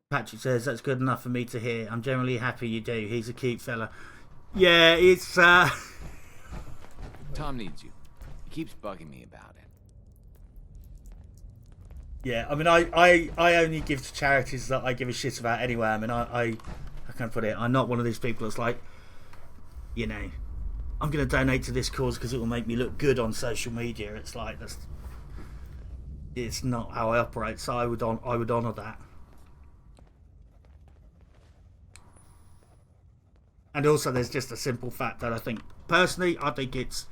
Patrick says, that's good enough for me to hear. I'm generally happy you do. He's a cute fella. Yeah, it's... Tom needs you. He keeps bugging me about it. Yeah, I mean, I only give to charities that I give a shit about anyway. I mean, I can't put it. I'm not one of these people that's like, you know, I'm going to donate to this cause because it will make me look good on social media. It's like, it's not how I operate. So I would honour that. And also, there's just a simple fact that I think, personally, I think it's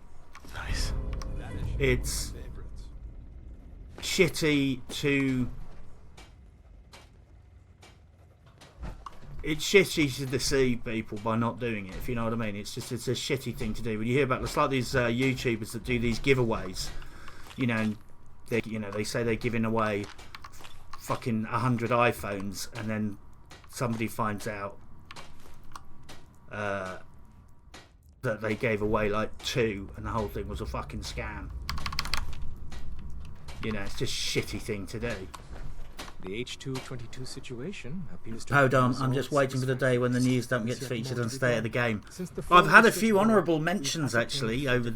Nice. It's shitty to... It's shitty to deceive people by not doing it, if you know what I mean. It's a shitty thing to do. When you hear about, it's like these YouTubers that do these giveaways, you know, they say they're giving away fucking 100 iPhones, and then somebody finds out that they gave away like 2, and the whole thing was a fucking scam. You know, it's just a shitty thing to do. The H222 situation appears to... Hold on, I'm just waiting for the day when the news dump gets featured on State of the Game. I've had a few honourable mentions actually over...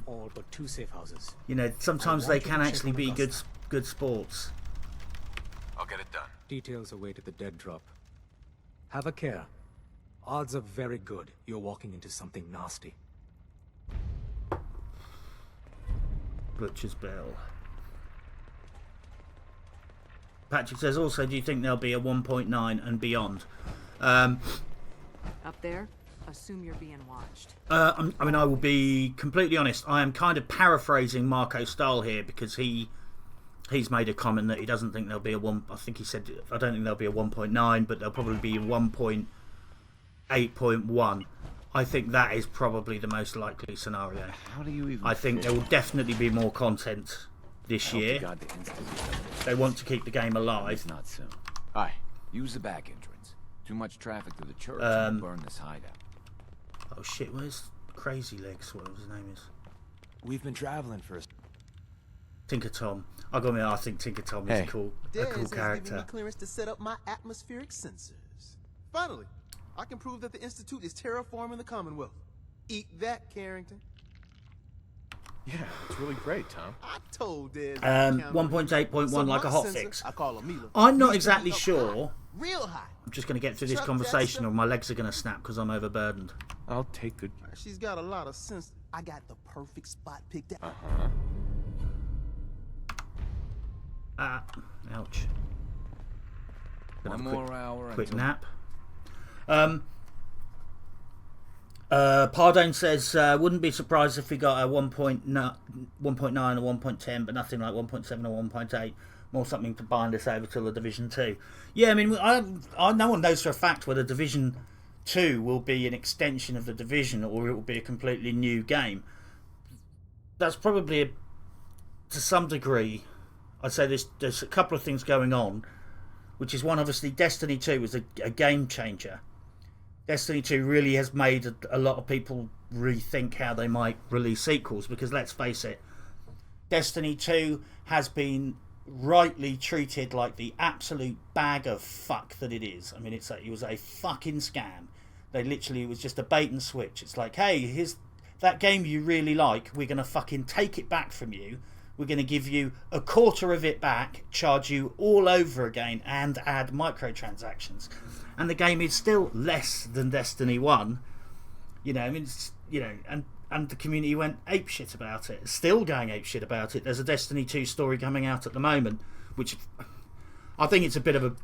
You know, sometimes they can actually be good sports. I'll get it done. Details await at the dead drop. Have a care. Odds are very good you're walking into something nasty. Butcher's Bell. Patrick says, also, do you think there'll be a 1.9 and beyond? Up there, assume you're being watched. I mean, I will be completely honest. I am kind of paraphrasing Marco Stahl here because he's made a comment that he doesn't think there'll be a 1. I think he said, I don't think there'll be a 1.9, but there'll probably be a 1.8.1. I think that is probably the most likely scenario. How do you even... I think there will definitely be more content this year. They want to keep the game alive. It's not soon. Aye, use the back entrance. Too much traffic to the church and burn this hideout. Oh shit, where's Crazy Legs? Whatever his name is. We've been traveling for Tinker Tom. I think Tinker Tom is a cool character. Giving me clearance to set up my atmospheric sensors. Finally, I can prove that the Institute is terraforming the Commonwealth. Eat that, Carrington. Yeah, it's really great, Tom. I told Des. 1.8.1 like a hotfix. I call her Mila. I'm not exactly sure. Real high. I'm just going to get through this conversation or my legs are going to snap because I'm overburdened. I'll take good... She's got a lot of sense. I got the perfect spot picked out. Ouch. One more hour. Quick nap. Pardone says, wouldn't be surprised if we got a 1.9 or 1.10, but nothing like 1.7 or 1.8. More something to bind us over till the Division 2. Yeah, I mean, no one knows for a fact whether Division 2 will be an extension of the Division or it will be a completely new game. That's probably, to some degree, I'd say there's a couple of things going on, which is one, obviously, Destiny 2 was a game changer. Destiny 2 really has made a lot of people rethink how they might release sequels, because let's face it, Destiny 2 has been rightly treated like the absolute bag of fuck that it is. I mean, it was a fucking scam. It was just a bait and switch. It's like, hey, here's that game you really like, we're going to fucking take it back from you. We're going to give you a quarter of it back, charge you all over again, and add microtransactions. And the game is still less than Destiny 1. You know, I mean, and the community went apeshit about it. Still going apeshit about it. There's a Destiny 2 story coming out at the moment, which I think it's a bit of a...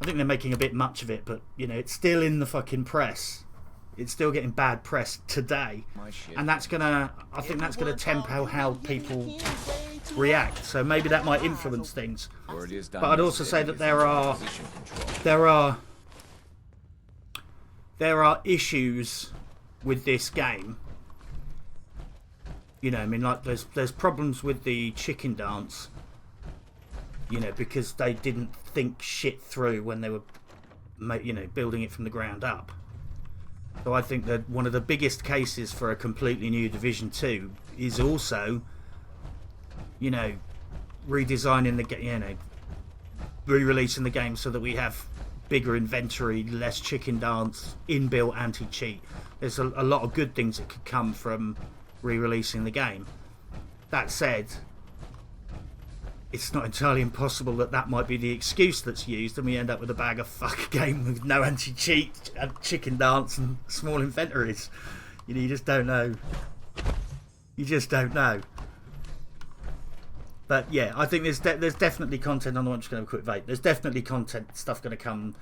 I think they're making a bit much of it, but, you know, it's still in the fucking press. It's still getting bad press today. And that's going to... I think that's going to tempo how people react. So maybe that might influence things. But I'd also say that there are issues with this game. You know, I mean, like there's problems with the chicken dance. You know, because they didn't think shit through when they were, you know, building it from the ground up. So I think that one of the biggest cases for a completely new Division 2 is also, you know, redesigning the game, you know, re-releasing the game so that we have bigger inventory, less chicken dance, inbuilt anti-cheat. There's a lot of good things that could come from re-releasing the game. That said, it's not entirely impossible that might be the excuse that's used, and we end up with a bag of fuck game with no anti-cheat, chicken dance, and small inventories. You just don't know. You just don't know. But yeah, I think there's definitely content on the one. I'm just going to quick vape. There's definitely content stuff going to come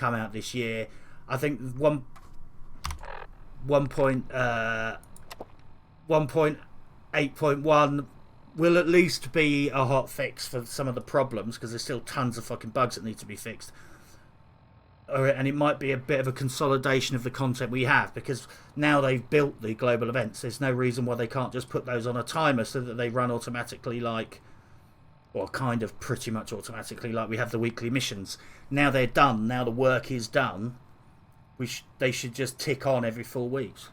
out this year. I think 1.8.1 will at least be a hot fix for some of the problems, because there's still tons of fucking bugs that need to be fixed. And it might be a bit of a consolidation of the content we have, because now they've built the global events, there's no reason why they can't just put those on a timer so that they run automatically, like, or kind of pretty much automatically, like we have the weekly missions. Now they're done, now the work is done, they should just tick on every 4 weeks.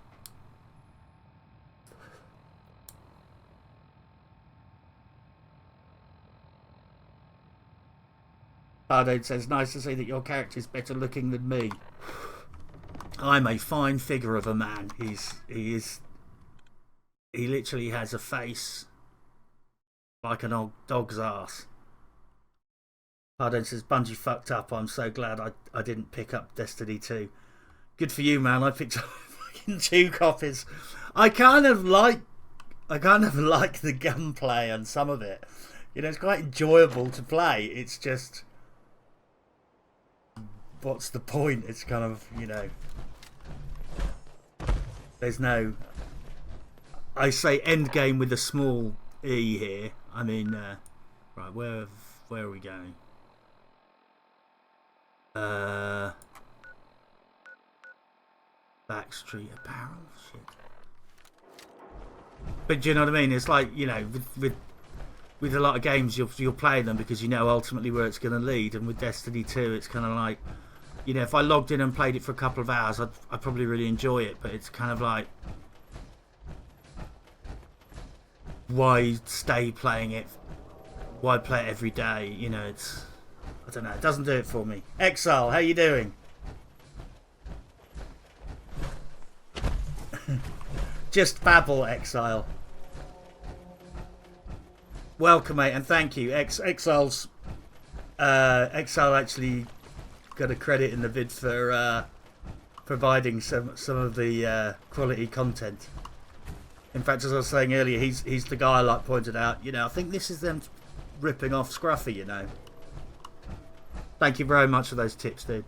Hardade says, nice to see that your character is better looking than me. I'm a fine figure of a man. He literally has a face like an old dog's ass. Hardade says, Bungie fucked up. I'm so glad I didn't pick up Destiny 2. Good for you, man. I picked up fucking 2 copies. I kind of like the gunplay and some of it. You know, it's quite enjoyable to play. It's just, what's the point? It's kind of, you know, there's no, I say end game with a small e here. I mean, right, where are we going? Backstreet Apparel, shit. But do you know what I mean? It's like, you know, with a lot of games, you'll play them because you know ultimately where it's going to lead. And with Destiny 2, it's kind of like, you know, if I logged in and played it for a couple of hours, I'd probably really enjoy it. But it's kind of like, why stay playing it? Why play it every day? You know, it's, I don't know. It doesn't do it for me. Exile, how you doing? Just babble, Exile. Welcome, mate, and thank you. Exile's Exile actually got a credit in the vid for providing some of the quality content. In fact, as I was saying earlier, he's the guy like pointed out. You know, I think this is them ripping off Scruffy. You know. Thank you very much for those tips, dude.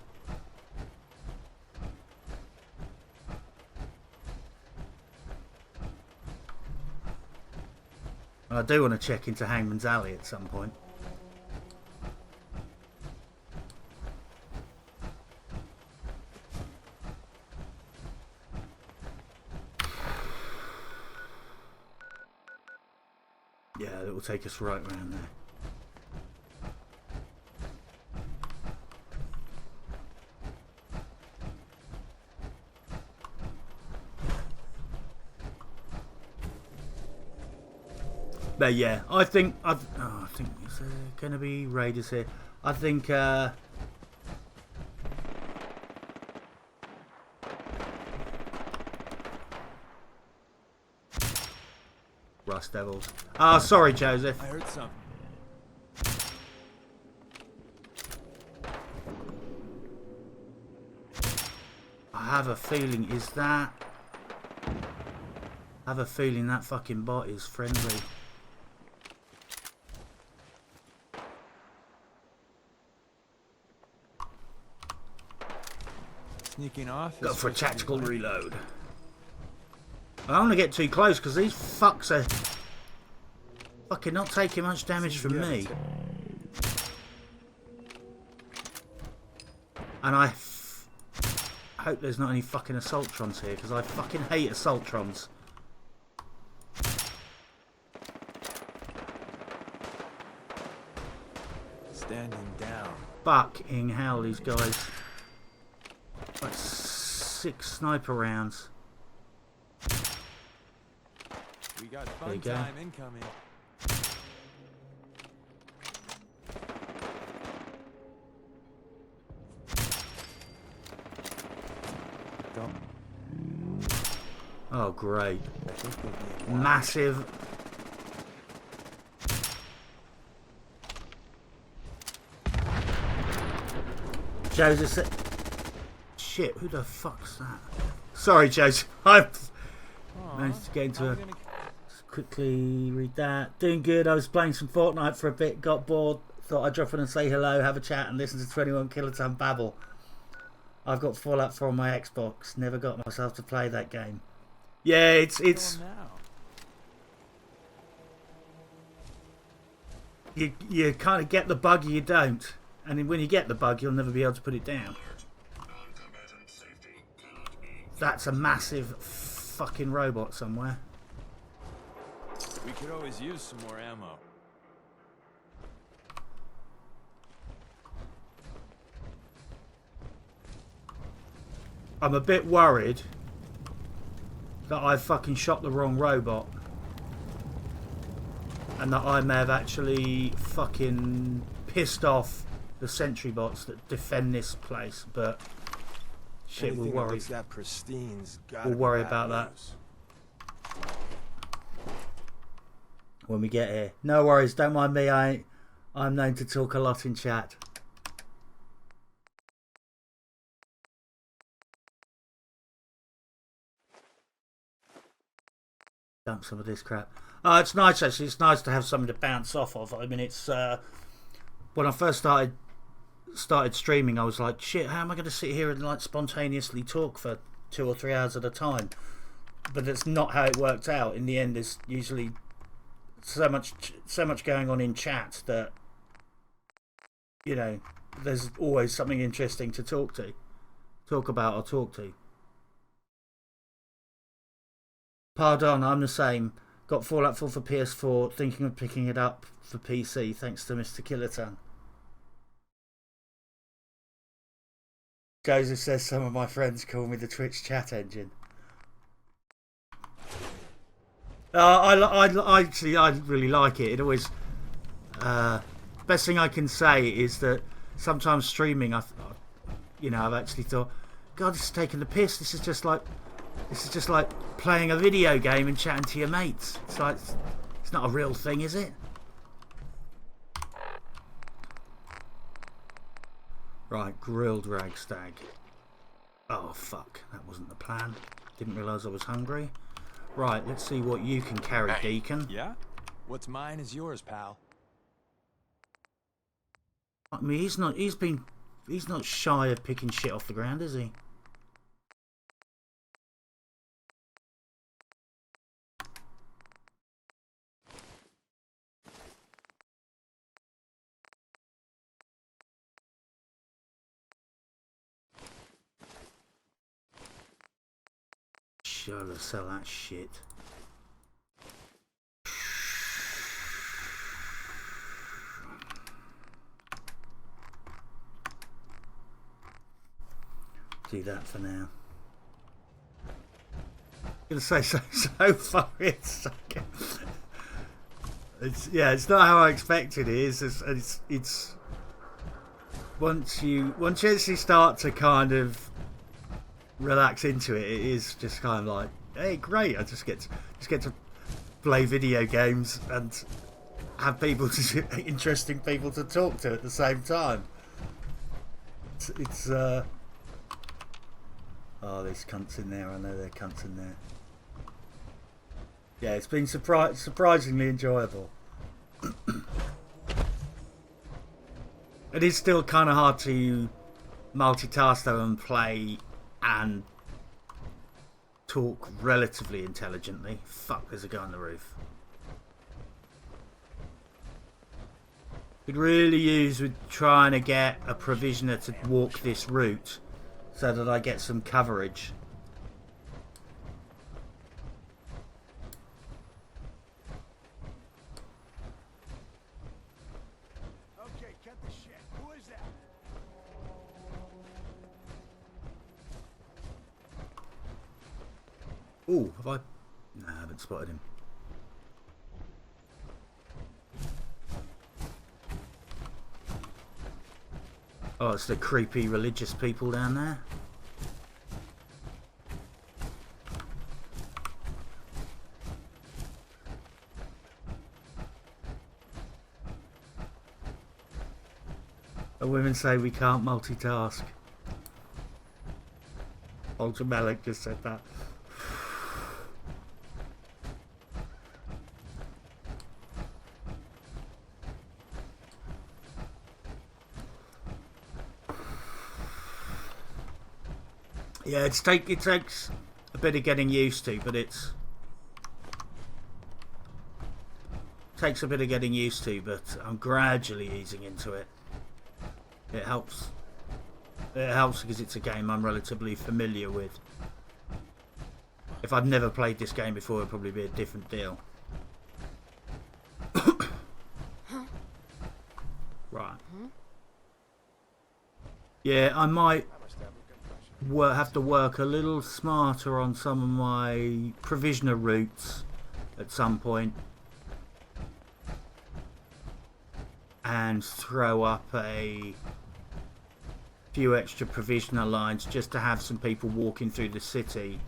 And I do want to check into Hangman's Alley at some point. Yeah, it will take us right around there. But yeah, I think is there going to be raiders here? I think Rust Devils. Ah, sorry, Joseph. I heard something. I have a feeling I have a feeling that fucking bot is friendly. Sneaking off. Go for a tactical reload. I don't want to get too close because these fucks are fucking not taking much damage from me. And I hope there's not any fucking Assaultrons here because I fucking hate Assaultrons. Standing down. Fucking hell, these guys. Like 6 sniper rounds. We got fun time incoming. Don't. Oh, great. I think they'll be in Massive. Joseph said... Shit, who the fuck's that? Sorry, Joseph. I've managed to get into a... Just quickly read that. Doing good. I was playing some Fortnite for a bit, got bored. Thought I'd drop in and say hello, have a chat, and listen to 21 Kiloton babble. I've got Fallout 4 on my Xbox. Never got myself to play that game. Yeah, it's now. you kind of get the bug, you don't, and then when you get the bug, you'll never be able to put it down. That's a massive fucking robot somewhere. We could always use some more ammo. I'm a bit worried that I fucking shot the wrong robot. And that I may have actually fucking pissed off the sentry bots that defend this place. But shit, Anything we'll that worry. makes that pristine's gotta We'll be worry bad about that news. when we get here. No worries, don't mind me. I'm known to talk a lot in chat. Dump some of this crap. It's nice actually. It's nice to have something to bounce off of. I mean, it's when I first started streaming, I was like, shit, how am I going to sit here and like spontaneously talk for 2 or 3 hours at a time? But it's not how it worked out. In the end, there's usually so much going on in chat that, you know, there's always something interesting to talk about or talk to. Pardon, I'm the same. Got Fallout 4 for PS4, thinking of picking it up for PC, thanks to Mr. Killerton. Joseph says some of my friends call me the Twitch chat engine. I really like it. It always... best thing I can say is that sometimes streaming, I've actually thought, God, this is taking the piss. This is just like playing a video game and chatting to your mates. It's like, it's not a real thing, is it? Right, grilled ragstag. Oh fuck, that wasn't the plan. Didn't realise I was hungry. Right, let's see what you can carry, Deacon. Yeah? What's mine is yours, pal. I mean, he's not shy of picking shit off the ground, is he? Sure, let's sell that shit. Do that for now. I'm gonna say so far it's okay. It's not how I expected it is. It's once you actually start to kind of relax into it, it is just kind of like, hey, great! I just get to play video games and have interesting people to talk to at the same time. It's oh, there's cunts in there. I know there are cunts in there. Yeah, it's been surprisingly enjoyable. It is still kind of hard to multitask though and play and talk relatively intelligently. Fuck, there's a guy on the roof. Could really use with trying to get a provisioner to walk this route so that I get some coverage. Okay, cut the shit. Who is that? Ooh, have I? No, I haven't spotted him. Oh, it's the creepy religious people down there. And women say we can't multitask. Ultra Malik just said that. Yeah, it takes a bit of getting used to, but takes a bit of getting used to, but I'm gradually easing into it. It helps. It helps because it's a game I'm relatively familiar with. If I'd never played this game before, it'd probably be a different deal. Right. Yeah, I might have to work a little smarter on some of my provisioner routes at some point, and throw up a few extra provisioner lines just to have some people walking through the city.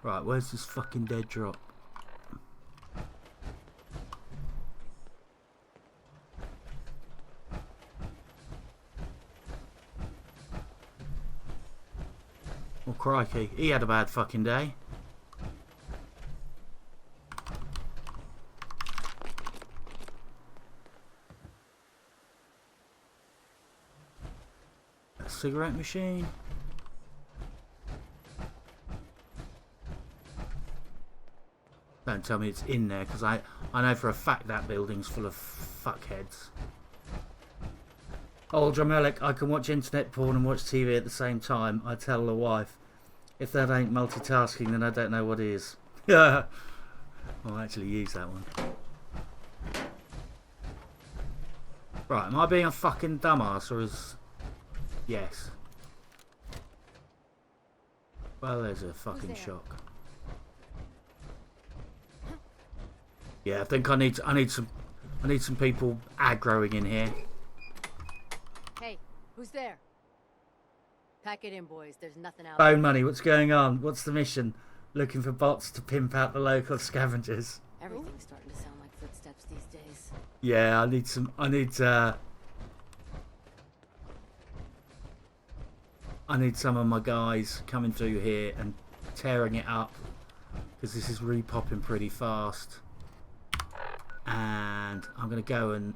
Right, where's this fucking dead drop? Oh crikey, he had a bad fucking day. A cigarette machine. Don't tell me it's in there, because I know for a fact that building's full of fuckheads. Oh, Dramelik, I can watch internet porn and watch TV at the same time. I tell the wife. If that ain't multitasking, then I don't know what is. Yeah. I'll actually use that one. Right, am I being a fucking dumbass, or is... Yes. Well, there's a fucking shock. Yeah, I think I need some people aggroing in here. Hey, who's there? Pack it in, boys. There's nothing out Bone Money, what's going on? What's the mission? Looking for bots to pimp out the local scavengers. Everything's starting to sound like footsteps these days. Yeah, I need some of my guys coming through here and tearing it up, because this is re-popping pretty fast. And I'm going to go and...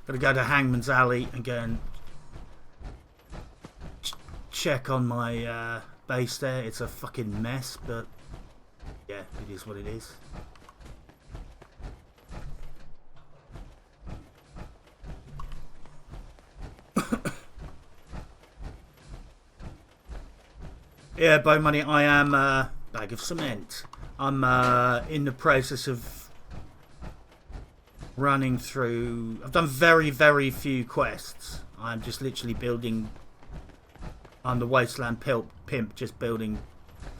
to Hangman's Alley and go and check on my base there. It's a fucking mess, but yeah, it is what it is. Yeah, Bone Money, I am a bag of cement. I'm in the process of running through... I've done very, very few quests. I'm just literally building... I'm the Wasteland Pimp, just building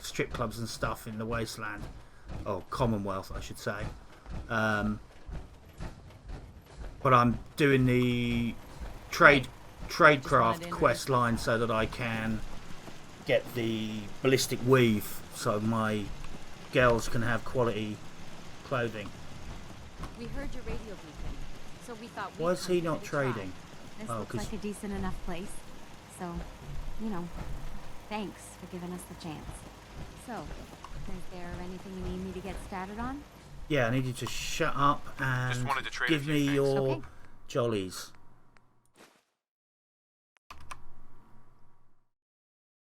strip clubs and stuff in the Wasteland. Oh, Commonwealth, I should say. But I'm doing the tradecraft quest line so that I can get the ballistic weave, so my girls can have quality clothing. We heard your radio beacon, so we thought we'd Why is he not try. trading? This Oh, looks 'cause- like a decent enough place. So, you know, thanks for giving us the chance. So, is there anything you need me to get started on? Yeah, I need you to shut up and Just wanted to trade give a few me things. your Okay. jollies.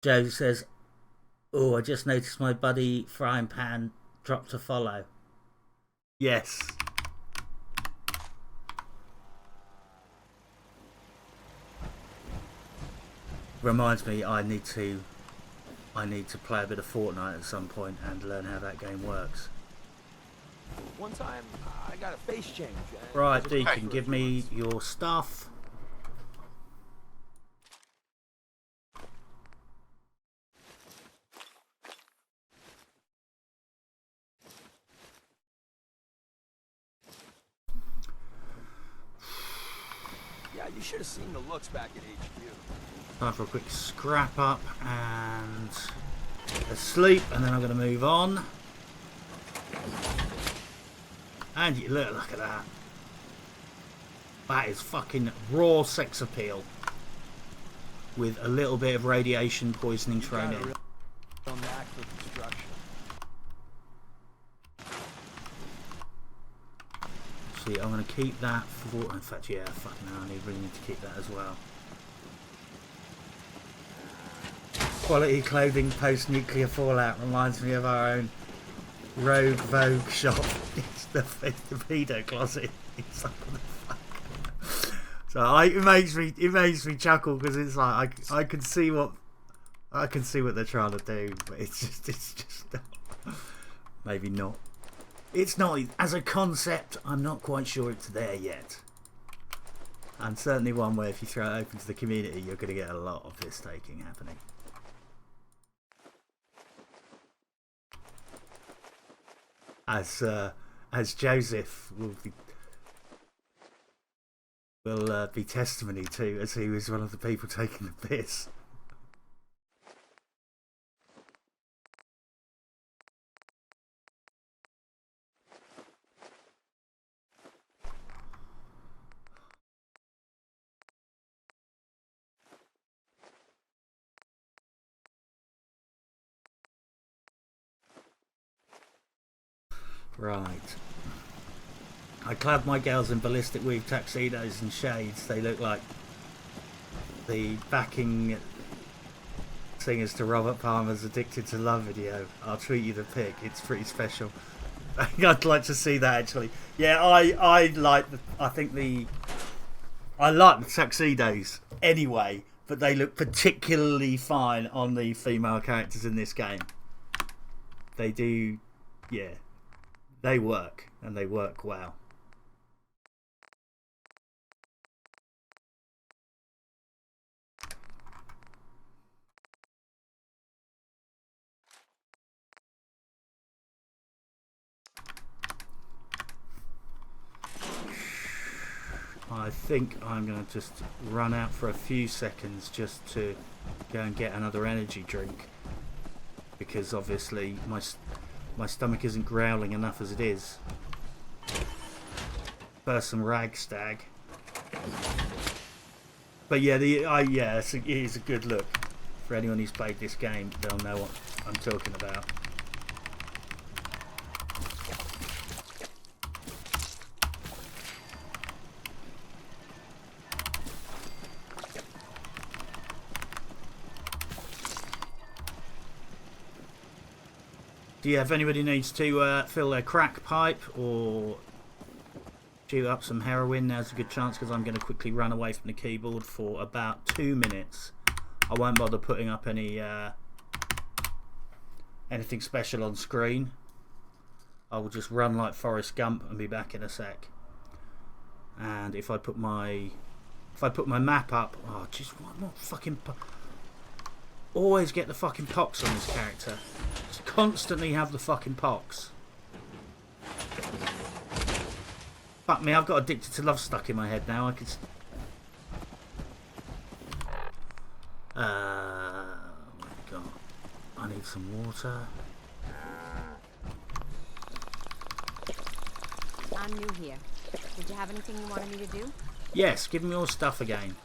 Joe says, "Oh, I just noticed my buddy Frying Pan dropped a follow." Yes. Reminds me, I need to play a bit of Fortnite at some point and learn how that game works. One time, I got a face change. Right, Deacon, give me your stuff. Yeah, you should have seen the looks back at HQ. Time for a quick scrap up and asleep, and then I'm going to move on. And you look at that. That is fucking raw sex appeal with a little bit of radiation poisoning thrown in. Real knack for construction. See, I'm going to keep that for... In fact, yeah, fucking hell, I really need to keep that as well. Quality clothing post-nuclear fallout reminds me of our own Rogue Vogue shop. It's the pedo closet. It's like, what the fuck? So it makes me chuckle because it's like I can see what they're trying to do, but it's just maybe not. It's not as a concept. I'm not quite sure it's there yet. And certainly one where if you throw it open to the community, you're going to get a lot of this taking happening. As Joseph will be testimony to, as he was one of the people taking the piss. Right. I clad my girls in ballistic weave tuxedos and shades. They look like the backing singers to Robert Palmer's Addicted to Love video. I'll treat you the pic. It's pretty special. I'd like to see that actually. Yeah, I like the tuxedos anyway, but they look particularly fine on the female characters in this game. They do, yeah. They work, and they work well. I think I'm going to just run out for a few seconds just to go and get another energy drink, because obviously my stomach isn't growling enough as it is. First some Ragstag. But yeah, it is a good look. For anyone who's played this game, they'll know what I'm talking about. Do you have anybody who needs to fill their crack pipe or chew up some heroin? Now's a good chance, because I'm going to quickly run away from the keyboard for about 2 minutes. I won't bother putting up any anything special on screen. I will just run like Forrest Gump and be back in a sec. And if I put my map up, oh, just what fucking. Always get the fucking pox on this character. Just constantly have the fucking pox. Fuck me, I've got Addicted to Love stuck in my head now. I could. What have we got? I need some water. I'm new here. Did you have anything you wanted me to do? Yes, give me your stuff again.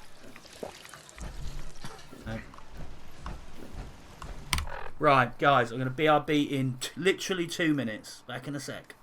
No. Right, guys, I'm going to BRB in literally 2 minutes. Back in a sec.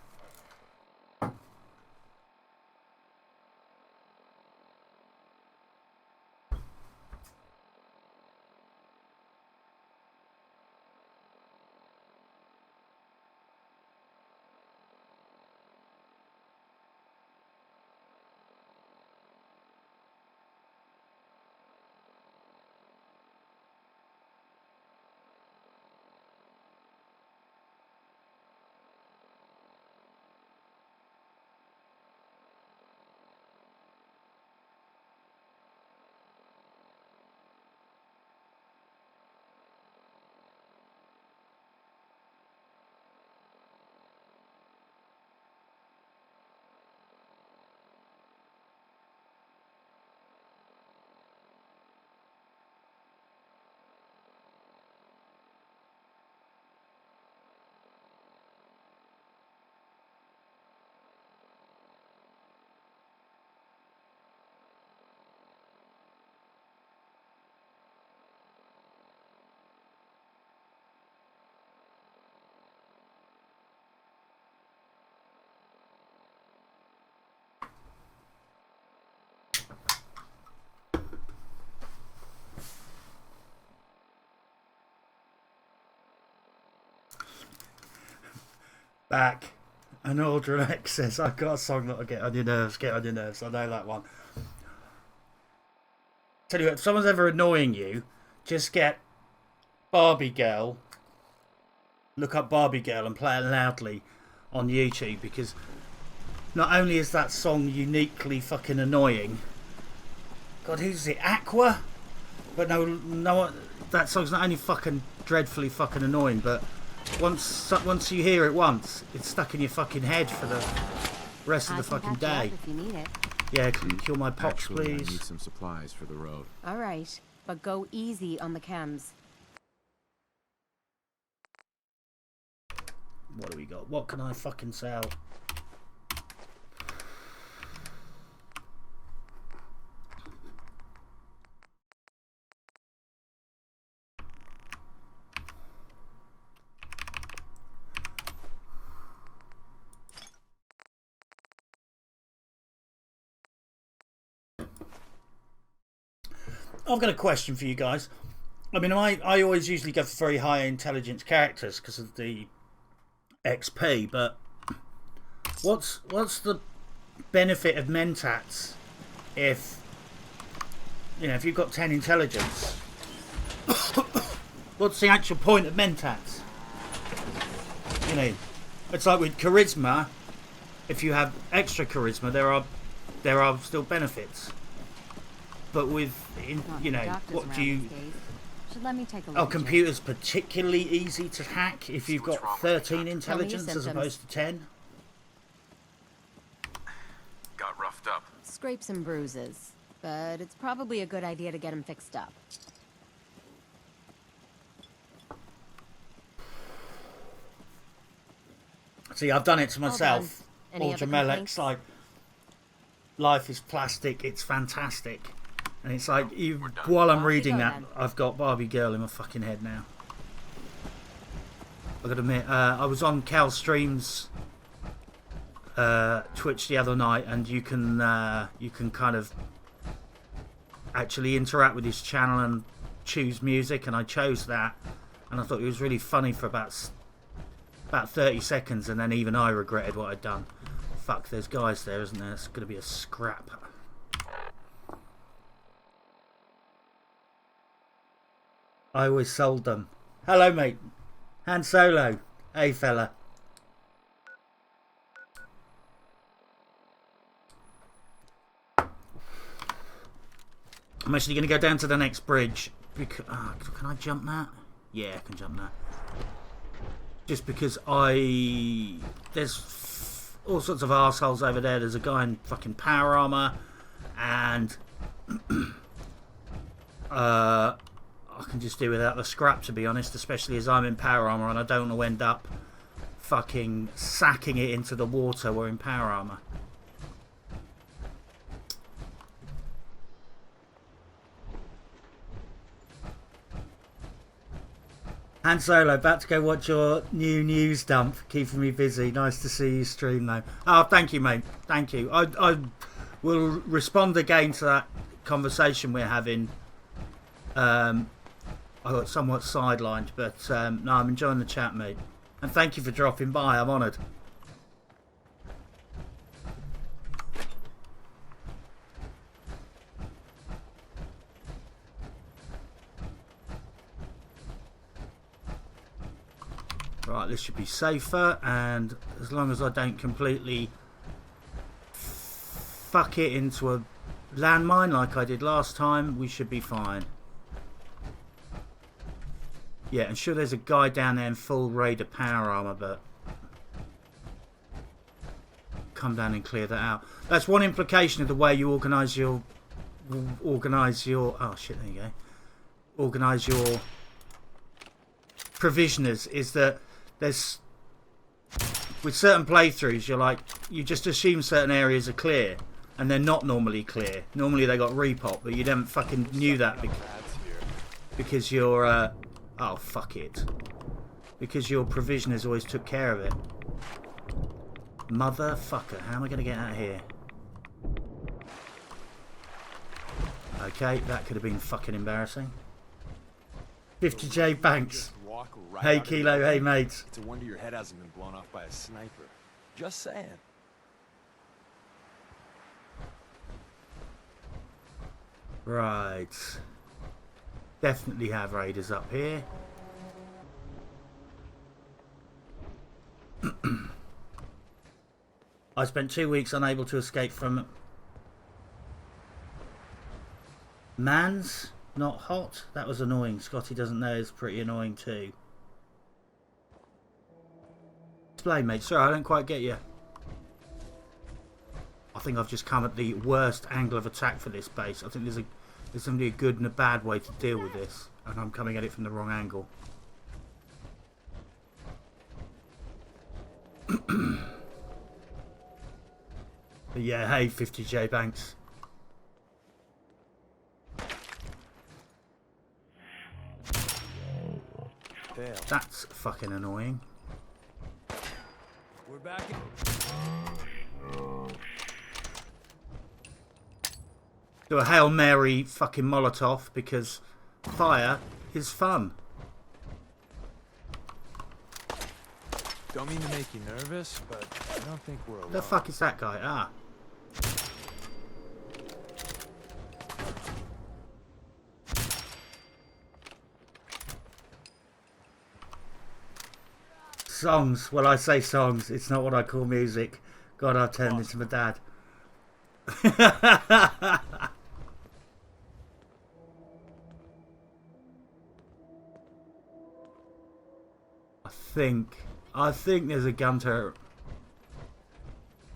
Back. An order of excess. I've got a song that'll get on your nerves. Get on your nerves. I know that one. Tell you what, if someone's ever annoying you, just get Barbie Girl. Look up Barbie Girl and play it loudly on YouTube, because not only is that song uniquely fucking annoying. God, who's it? Aqua? But no, that song's not only fucking dreadfully fucking annoying, but once you hear it once, it's stuck in your fucking head for the rest of the fucking day. If you need it. Yeah, kill my pox, Actually, please. I need some supplies for the road. All right, but go easy on the chems. What do we got? What can I fucking sell? I've got a question for you guys. I mean, I always usually go for very high intelligence characters because of the XP, but what's the benefit of mentats if if you've got 10 intelligence? What's the actual point of mentats? It's like with charisma. If you have extra charisma, there are still benefits. But with what do you? Should let me take a look. Oh, computers particularly easy to hack if you've got 13 intelligence as opposed to 10. Got roughed up. Scrapes and bruises, but it's probably a good idea to get him fixed up. See, I've done it to myself. Any other Ultramelex, complaints? like, life is plastic, it's fantastic. And it's like, while I'm reading that, I've got Barbie Girl in my fucking head now. I've got to admit, I was on Cal Stream's Twitch the other night, and you can kind of actually interact with his channel and choose music, and I chose that, and I thought it was really funny for about 30 seconds, and then even I regretted what I'd done. Fuck, there's guys there, isn't there? It's going to be a scrap. I always sold them. Hello, mate. Han Solo. Hey, fella. I'm actually going to go down to the next bridge. Because, can I jump that? Yeah, I can jump that. Just because there's all sorts of arseholes over there. There's a guy in fucking power armor. And I can just do without the scrap, to be honest, especially as I'm in power armor and I don't want to end up fucking sacking it into the water wearing power armor. Han Solo, about to go watch your new news dump, keeping me busy. Nice to see you stream though. Oh, thank you, mate. Thank you. I will respond again to that conversation we're having. I got somewhat sidelined, but no, I'm enjoying the chat, mate. And thank you for dropping by. I'm honoured. Right, this should be safer, and as long as I don't completely fuck it into a landmine like I did last time, we should be fine. Yeah, I'm sure there's a guy down there in full Raider power armor, but come down and clear that out. That's one implication of the way you organise your oh shit, there you go. Organise your provisioners, is that there's, with certain playthroughs, you just assume certain areas are clear, and they're not normally clear. Normally they got repop, but you don't fucking knew that because you're oh, fuck it. Because your provisioners always took care of it. Motherfucker, how am I going to get out of here? Okay, that could have been fucking embarrassing. 50J Banks. walk right Hey out of the Kilo, hey opening. mates. It's a wonder your head hasn't been blown off by a sniper. Just saying. Right. Definitely have raiders up here. I spent 2 weeks unable to escape from Mans. Not hot. That was annoying. Scotty doesn't know it's pretty annoying too. Explain, mate. Sorry, I don't quite get you. I think I've just come at the worst angle of attack for this base. I think there's going to be a good and a bad way to deal with this, and I'm coming at it from the wrong angle. But yeah, hey 50J Banks. Fail. That's fucking annoying. We're back in... Do a Hail Mary fucking Molotov because fire is fun. Don't mean to make you nervous, but I don't think we're alone. The fuck is that guy? Ah. Songs. Well, I say songs. It's not what I call music. God, I've turned into my dad. I think there's a gun turret.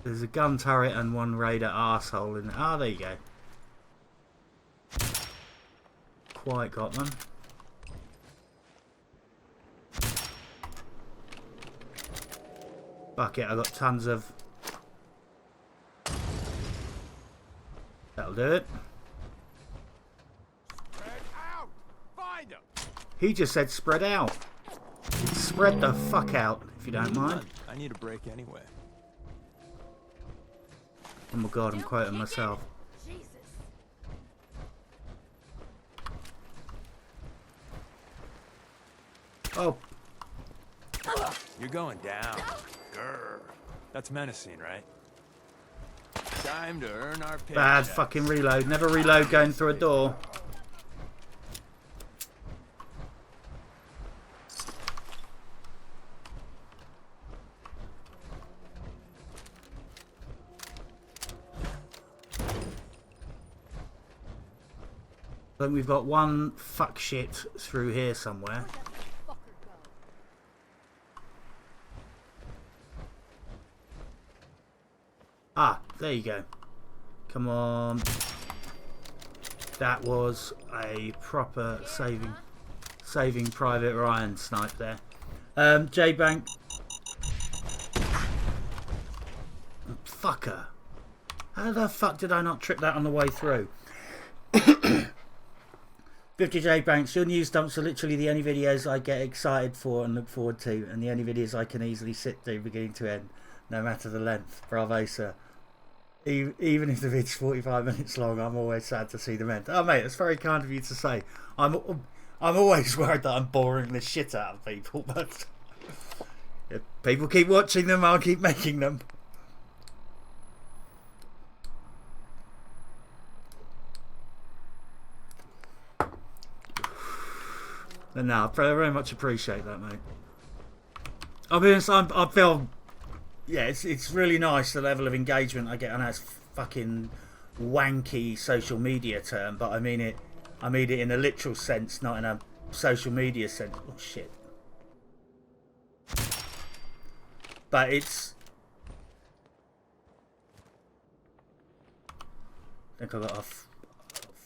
There's a gun turret and one raider arsehole in there. Ah, there you go. Quite got them. Fuck it, I got tons of... That'll do it. Spread out! Find him! He just said spread out. Spread the fuck out, if you don't mind. I need a break anyway. Oh my god, I'm quoting myself. Jesus. Oh, You're going down. Grr. That's menacing, right? Time to earn our paycheck. bad fucking reload. Never reload going through a door. I think we've got one fuck shit through here somewhere. Ah, there you go. Come on. That was a proper saving Private Ryan snipe there. J-Bank. Fucker. How the fuck did I not trip that on the way through? 50J Banks, your news dumps are literally the only videos I get excited for and look forward to, and the only videos I can easily sit through beginning to end, no matter the length. Bravo, sir. Even if the vid's 45 minutes long, I'm always sad to see them end. Oh, mate, that's very kind of you to say. I'm always worried that I'm boring the shit out of people, but if people keep watching them, I'll keep making them. And no, I very much appreciate that, mate. I'll be honest, I feel, yeah, it's really nice the level of engagement I get. I know it's fucking wanky social media term, but I mean it in a literal sense, not in a social media sense. Oh shit! But it's. I think I got a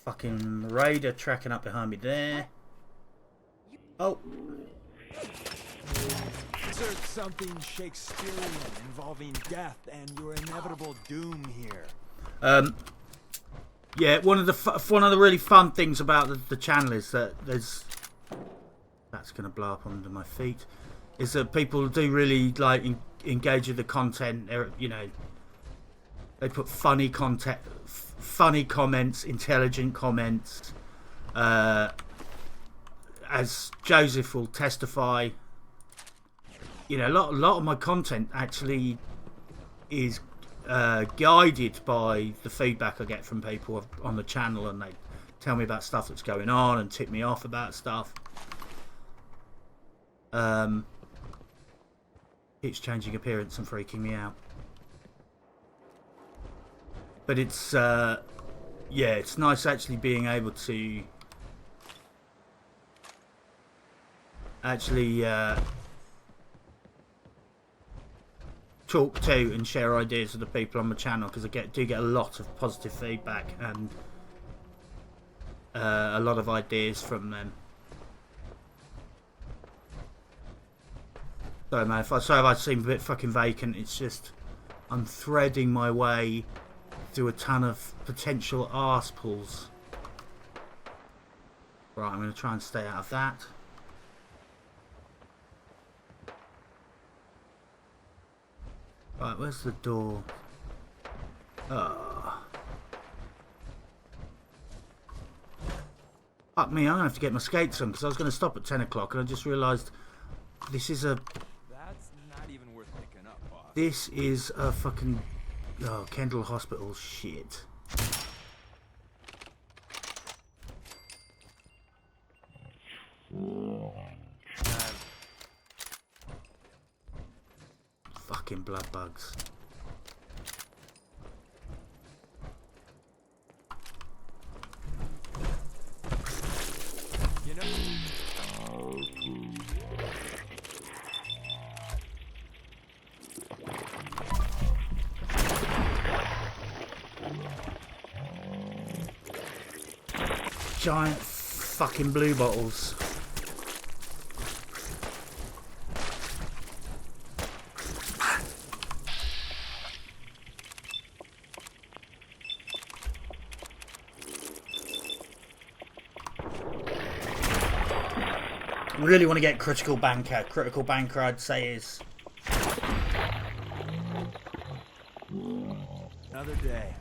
fucking raider tracking up behind me there. Oh. Insert something Shakespearean involving death and your inevitable doom here. Yeah, one of the really fun things about the channel is that there's... That's going to blow up under my feet. Is that people do really like engage with the content. You know, they put funny content, funny comments, intelligent comments. as Joseph will testify, you know, a lot of my content actually is guided by the feedback I get from people on the channel, and they tell me about stuff that's going on and tip me off about stuff. Keeps changing appearance and freaking me out. But it's yeah, it's nice actually being able to actually talk to and share ideas with the people on my channel, because I do get a lot of positive feedback and a lot of ideas from them. Sorry man, if I seem a bit fucking vacant, it's just I'm threading my way through a ton of potential arse pulls. Right, I'm going to try and stay out of that. Right, where's the door? Oh. Fuck me, I'm going to have to get my skates on, because I was going to stop at 10 o'clock and I just realised this is a... That's not even worth picking up, boss. This is a fucking... Oh, Kendall Hospital shit. Fucking blood bugs. You know. Giant fucking blue bottles. Really want to get critical banker. Critical banker, I'd say, is Another day.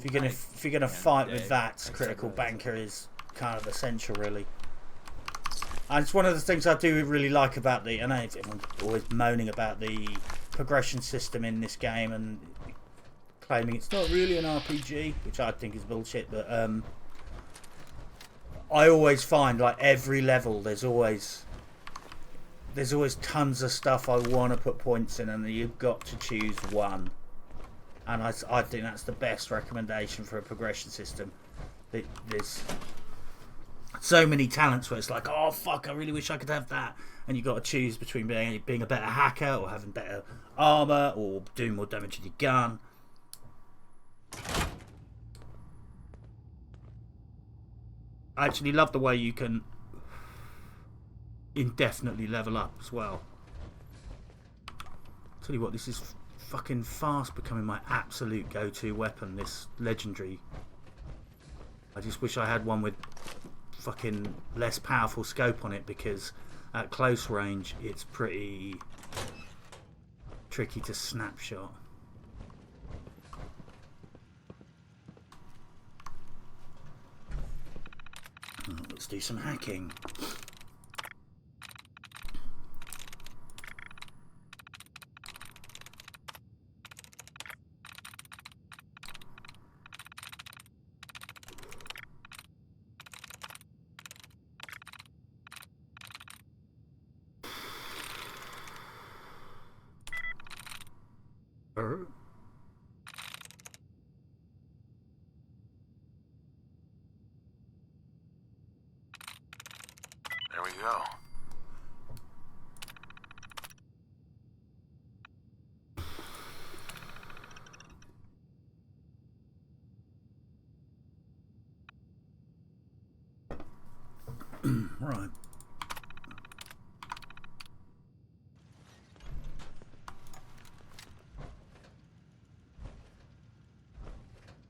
if you're gonna fight with that, critical banker is kind of essential, really. And it's one of the things I do really like about the. I know everyone's always moaning about the progression system in this game and claiming it's not really an RPG, which I think is bullshit. But I always find, like, every level there's always tons of stuff I want to put points in, and you've got to choose one. And I think that's the best recommendation for a progression system. There's so many talents where it's like, oh fuck, I really wish I could have that, and you've got to choose between being a better hacker or having better armor or doing more damage with your gun. I actually love the way you can indefinitely level up as well. Tell you what, this is fucking fast becoming my absolute go-to weapon, this legendary. I just wish I had one with fucking less powerful scope on it, because at close range it's pretty tricky to snapshot. Let's do some hacking. There we go. Right.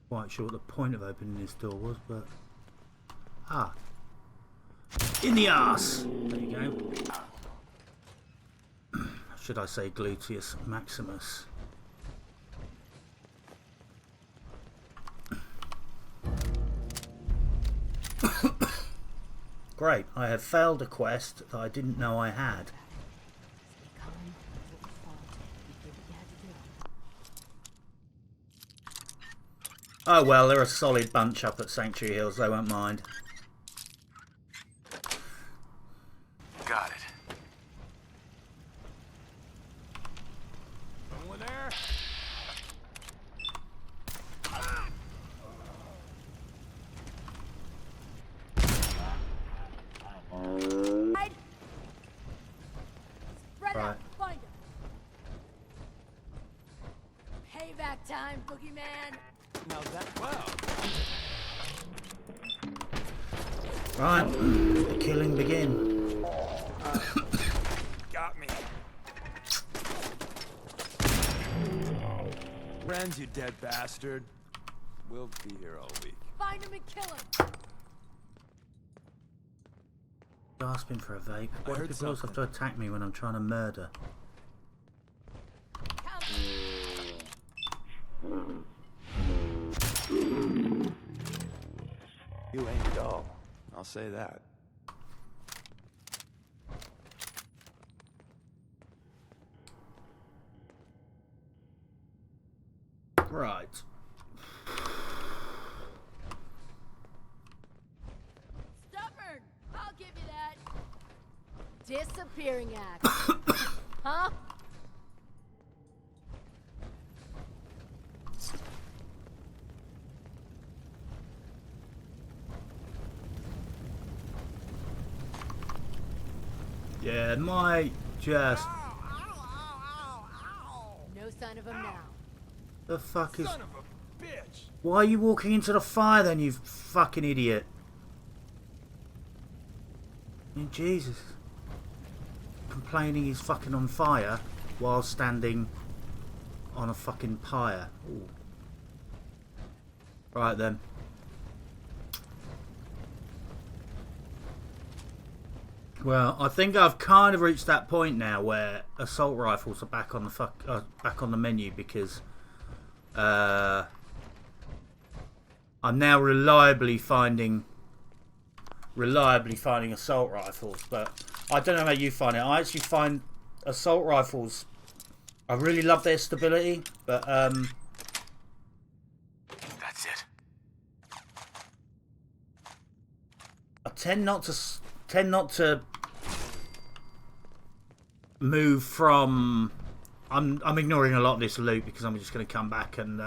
Quite sure what the point of opening this door was, but in the arse. There you go. Should I say gluteus maximus? Great, I have failed a quest that I didn't know I had. Oh well, they're a solid bunch up at Sanctuary Hills, they won't mind. Got it. Someone there? Spread Right. out, find him. Payback time, boogeyman. Now that, wow. Right, the killing begin. Got me. Friends, you dead bastard. We'll be here all week. Find him and kill him. Gasping for a vape. I Why do heard people always have to something. attack me when I'm trying to murder? Count. You ain't dull. I'll say that. Right. Stubborn. I'll give you that. Disappearing act. Huh? Yeah, might just... No sign of him now. The fuck is... Son of a bitch! Why are you walking into the fire then, you fucking idiot? I mean, Jesus. Complaining he's fucking on fire while standing on a fucking pyre. Ooh. Right then. Well, I think I've kind of reached that point now where assault rifles are back on the back on the menu because I'm now reliably finding assault rifles. But I don't know how you find it. I actually find assault rifles, I really love their stability, but That's it. I tend not to move from. I'm ignoring a lot of this loot because I'm just going to come back and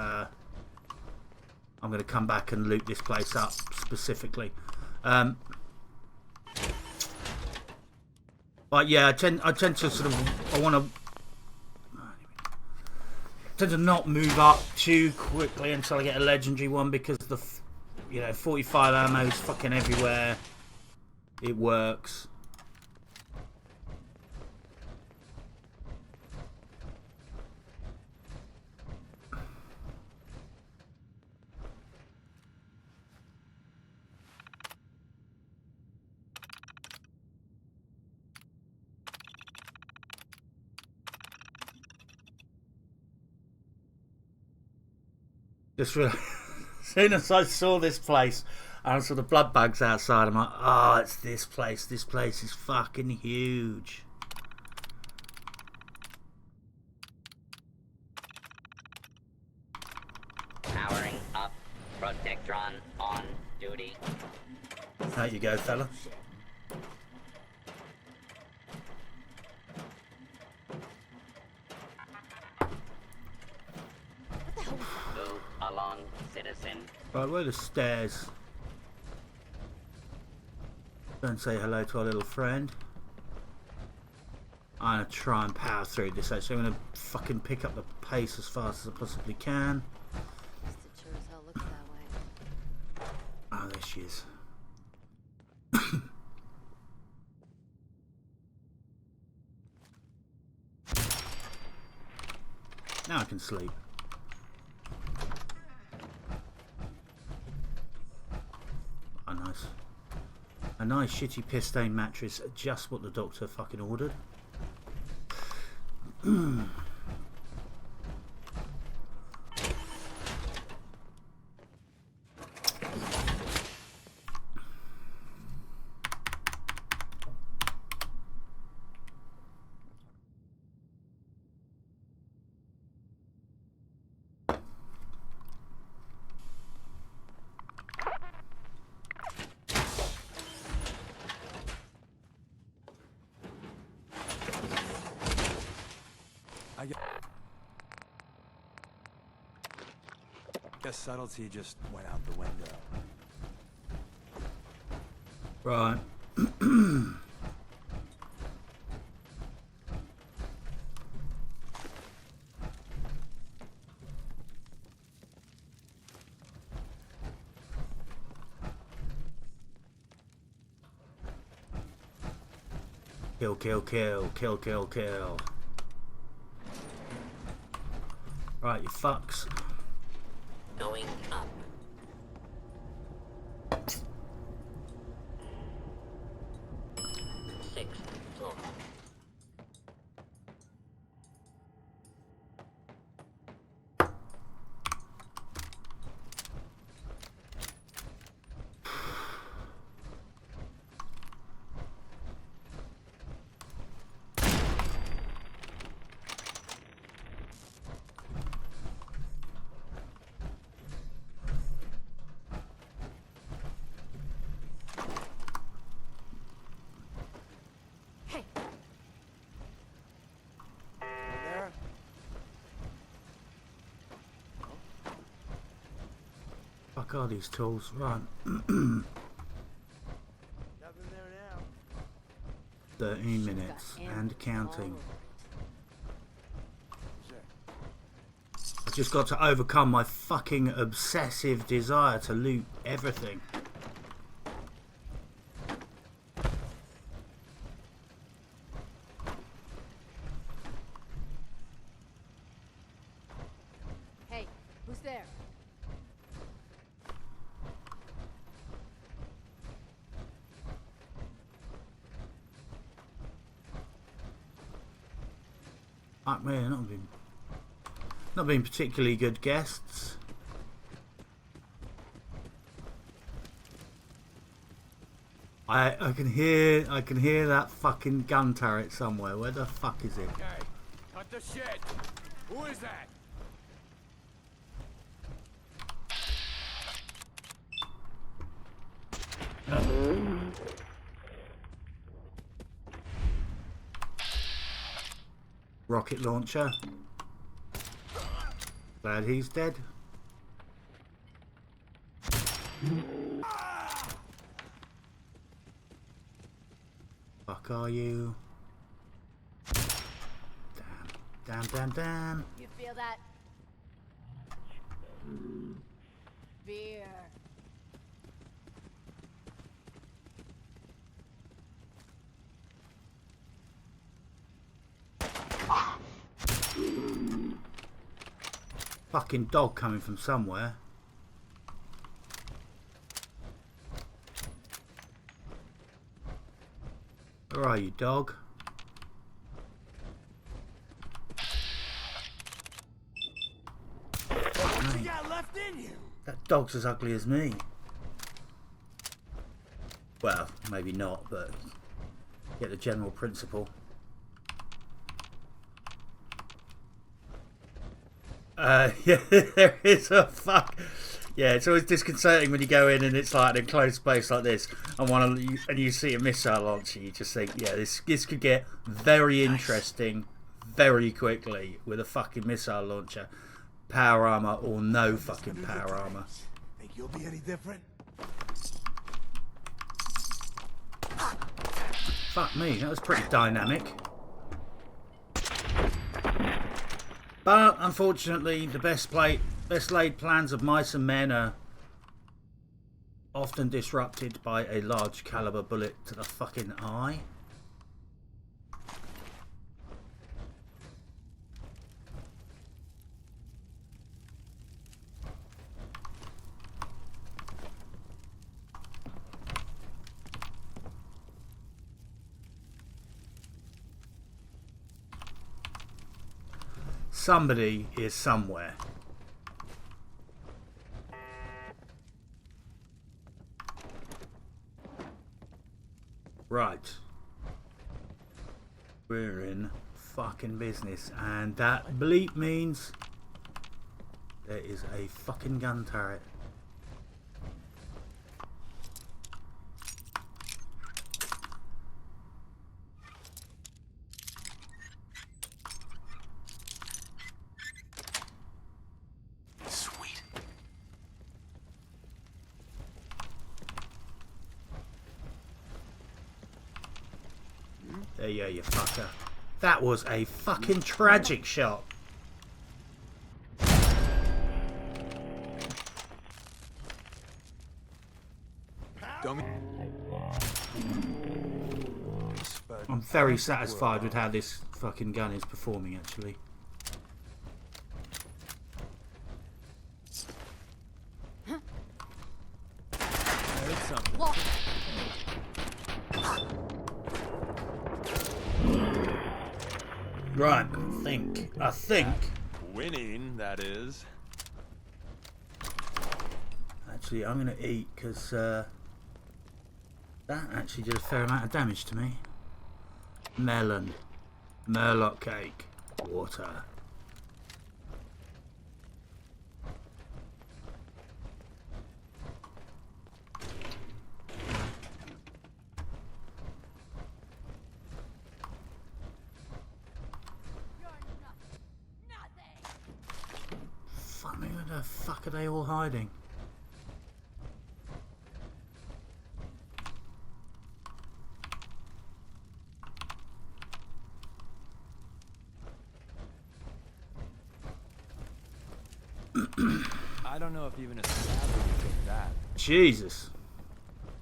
loot this place up specifically. But yeah, I tend to sort of tend to not move up too quickly until I get a legendary one because the 45 ammo is fucking everywhere. It works. Just really, as soon as I saw this place and I saw the blood bugs outside, I'm like, oh, it's this place. This place is fucking huge. Powering up. Protectron on duty. There you go, fella. Move along, citizen. Right, where are the stairs? Go and say hello to our little friend. I'm gonna try and power through this actually. I'm gonna fucking pick up the pace as fast as I possibly can. It sure as hell looks that way. Oh, there she is. Now I can sleep. Oh, nice. A nice shitty piss stained mattress, just what the doctor fucking ordered. guess subtlety just went out the window. Right. Kill, kill, kill, kill, kill, kill. Right, you fucks. Going up. Sixth floor. There? Fuck are these tools? Right. Nothing there now. 13 minutes and counting. I've just got to overcome my fucking obsessive desire to loot everything. Hey, who's there? Fuck me, not been particularly good guests. I can hear that fucking gun turret somewhere. Where the fuck is it? Okay, cut the shit. Who is that? Rocket launcher. Glad he's dead. Fuck are you? Damn. You feel that? Beer. Fucking dog coming from somewhere. Where are you, dog? What you got left in you? That dog's as ugly as me. Well, maybe not, but get the general principle. Yeah, there is a fuck. Yeah, it's always disconcerting when you go in and it's like an enclosed space like this, and you see a missile launcher. You just think, yeah, this could get very interesting very quickly with a fucking missile launcher, power armor or no fucking power armor. Think you'll be any different? Fuck me, that was pretty dynamic. But unfortunately, the best laid plans of mice and men are often disrupted by a large caliber bullet to the fucking eye. Somebody is somewhere. Right. We're in fucking business, and that bleep means there is a fucking gun turret. There you go, you fucker. That was a fucking tragic shot. I'm very satisfied with how this fucking gun is performing, actually. Right, I think. Winning, that is. Actually, I'm gonna eat because that actually did a fair amount of damage to me. Melon, Murloc cake, water. Fuck me, where the fuck are they all hiding? I don't know if even a stab would take that. Jesus.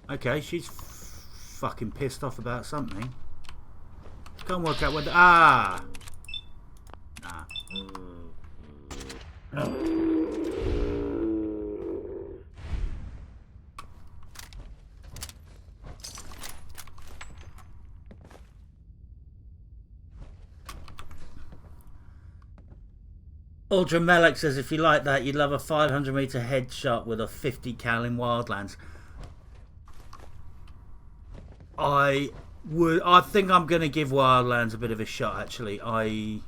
Okay, she's fucking pissed off about something. Can't work out what. Nah. Ultra Melek says, if you like that, you'd love a 500-meter headshot with a 50 cal in Wildlands. I think I'm going to give Wildlands a bit of a shot, actually. I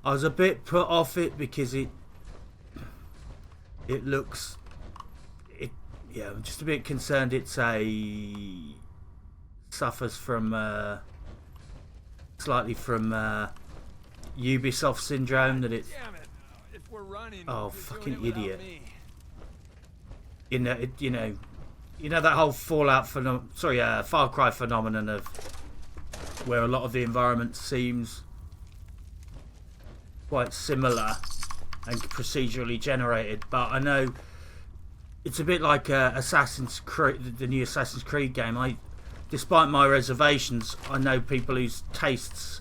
was a bit put off it because it looks... Yeah, I'm just a bit concerned it's suffers from... slightly from... Ubisoft syndrome, that it's... Damn it. If we're running, Oh, you're fucking doing it without idiot. me. You know that whole Far Cry phenomenon of where a lot of the environment seems quite similar and procedurally generated, but I know it's a bit like Assassin's Creed, the new Assassin's Creed game. Despite my reservations, I know people whose tastes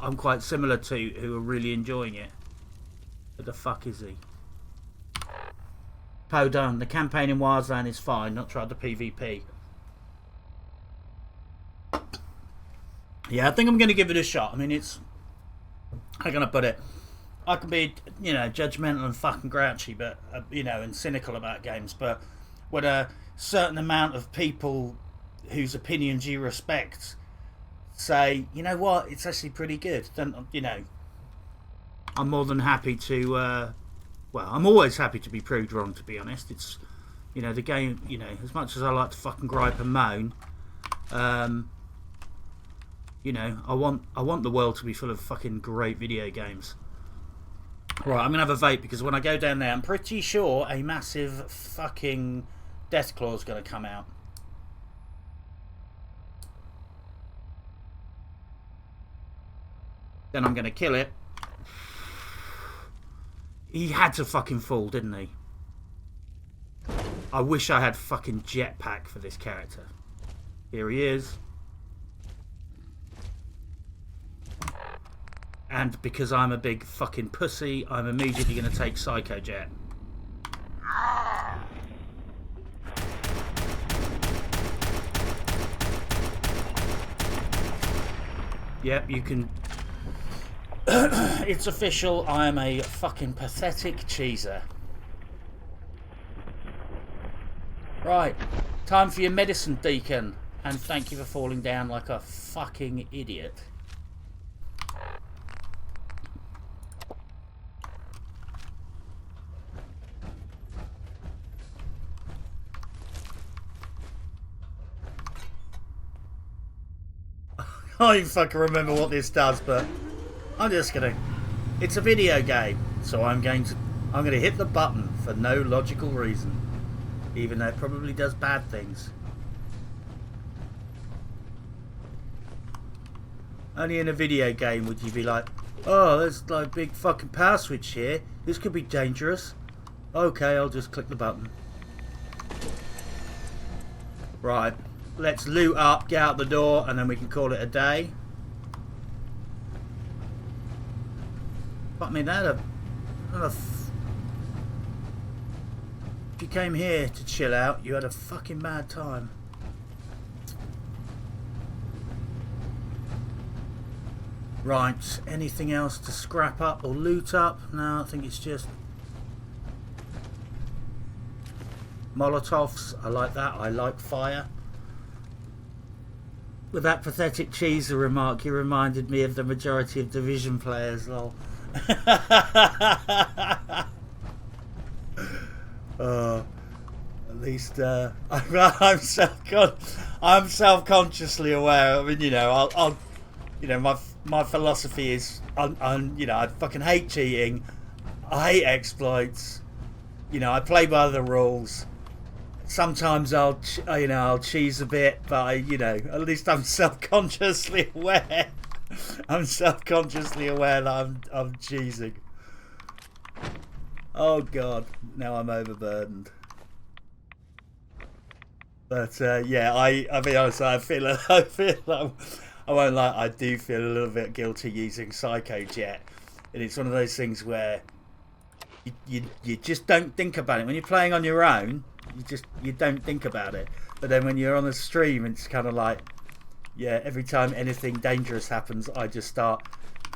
I'm quite similar to who are really enjoying it. Where the fuck is he? Podun, the campaign in Wildlands is fine, not try the PvP. Yeah, I think I'm going to give it a shot. I mean, it's... How can I put it? I can be, judgmental and fucking grouchy, but, and cynical about games, but when a certain amount of people whose opinions you respect say, you know what, it's actually pretty good, then, I'm more than happy to, I'm always happy to be proved wrong, to be honest. It's, the game, as much as I like to fucking gripe and moan, I want the world to be full of fucking great video games. Right, I'm going to have a vape because when I go down there, I'm pretty sure a massive fucking Deathclaw is going to come out. Then I'm going to kill it. He had to fucking fall, didn't he? I wish I had fucking jetpack for this character. Here he is. And because I'm a big fucking pussy, I'm immediately going to take Psycho Jet. Yep, you can... It's official, I am a fucking pathetic cheeser. Right, time for your medicine, Deacon. And thank you for falling down like a fucking idiot. I don't even fucking remember what this does, but I'm just gonna... It's a video game, so I'm gonna hit the button for no logical reason, even though it probably does bad things. Only in a video game would you be like, oh, there's like a big fucking power switch here. This could be dangerous. Okay, I'll just click the button. Right, let's loot up, get out the door, and then we can call it a day. But I mean, if you came here to chill out, you had a fucking mad time. Right, anything else to scrap up or loot up? No, I think it's just Molotovs. I like that. I like fire. With that pathetic cheeser remark, you reminded me of the majority of Division players, lol. At least I'm self-consciously aware. I mean, you know, I'll you know, my philosophy is, you know, I fucking hate cheating. I hate exploits. You know, I play by the rules. Sometimes I'll cheese a bit, but you know, at least I'm self-consciously aware. I'm self-consciously aware that I'm cheesing. Oh God, now I'm overburdened. But yeah, I'll be honest. I feel I won't lie. I do feel a little bit guilty using Psycho Jet, and it's one of those things where you just don't think about it when you're playing on your own. You don't think about it, but then when you're on a stream, it's kind of like, yeah, every time anything dangerous happens, I just start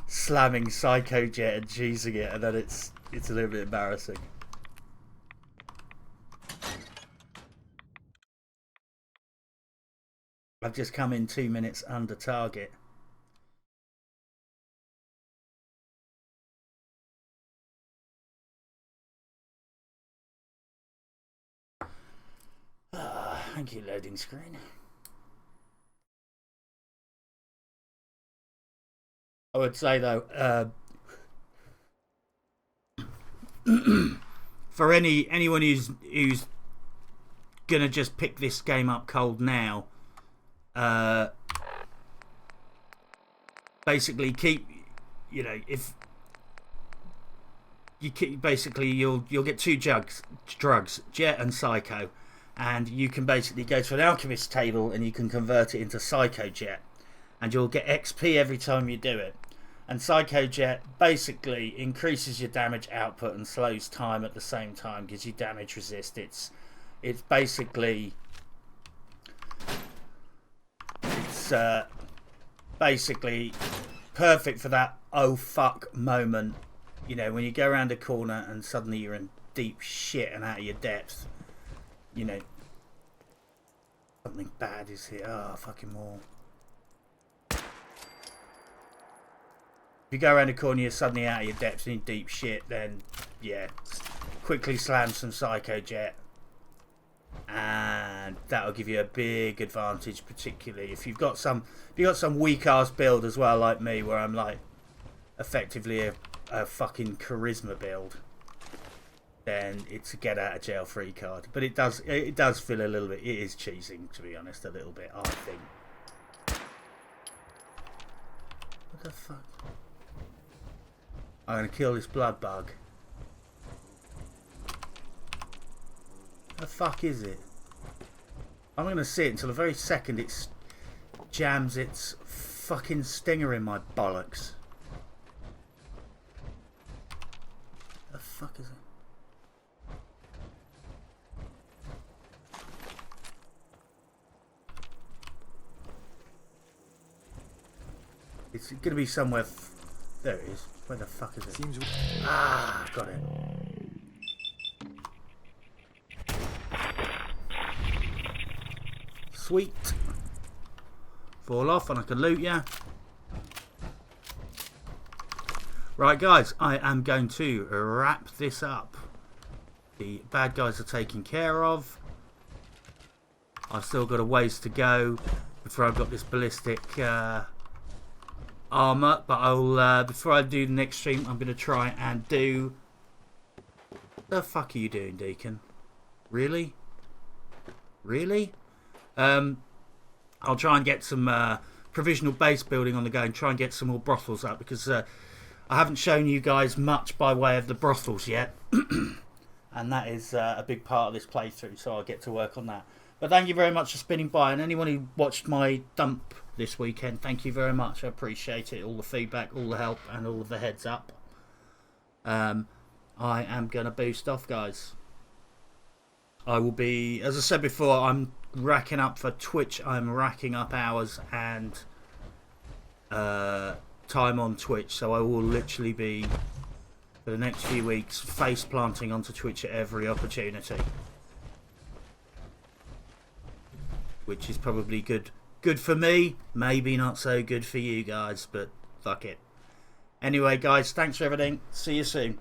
slamming Psycho Jet and cheesing it, and then it's a little bit embarrassing. I've just come in 2 minutes under target. Thank you, loading screen. I would say though, for anyone who's gonna just pick this game up cold now, basically keep, you know, if you keep, basically you'll get two drugs, Jet and Psycho, and you can basically go to an alchemist table and you can convert it into Psycho Jet, and you'll get XP every time you do it. And Psycho Jet basically increases your damage output and slows time at the same time, gives you damage resist. It's basically basically perfect for that oh fuck moment, you know, when you go around a corner and suddenly you're in deep shit and out of your depth. You know, something bad is here. Oh, fucking more. If you go around a corner, you're suddenly out of your depth and in deep shit, then yeah, quickly slam some Psycho Jet, and that'll give you a big advantage, particularly if you've got some weak ass build as well, like me, where I'm like effectively a fucking charisma build. Then it's a get out of jail free card. But it does feel a little bit, it is cheesing, to be honest, a little bit, I think. What the fuck? I'm gonna kill this blood bug. The fuck is it? I'm gonna sit until the very second it jams its fucking stinger in my bollocks. The fuck is it? It's going to be somewhere. There it is. Where the fuck is it? Seems... Ah, got it. Sweet. Fall off and I can loot ya. Right, guys, I am going to wrap this up. The bad guys are taken care of. I've still got a ways to go before I've got this ballistic armor, but I'll before I do the next stream, I'm going to try and do. The fuck are you doing, Deacon? Really? Really? I'll try and get some provisional base building on the go and try and get some more brothels up, because I haven't shown you guys much by way of the brothels yet. And that is a big part of this playthrough, so I'll get to work on that. But thank you very much for spinning by, and anyone who watched my dump this weekend, thank you very much. I appreciate it, all the feedback, all the help, and all of the heads up. I am going to boost off, guys. I will be, as I said before, I'm racking up for Twitch. I'm racking up hours and time on Twitch, so I will literally be, for the next few weeks, face planting onto Twitch at every opportunity, which is probably good for me, maybe not so good for you guys, but fuck it. Anyway, guys, thanks for everything. See you soon.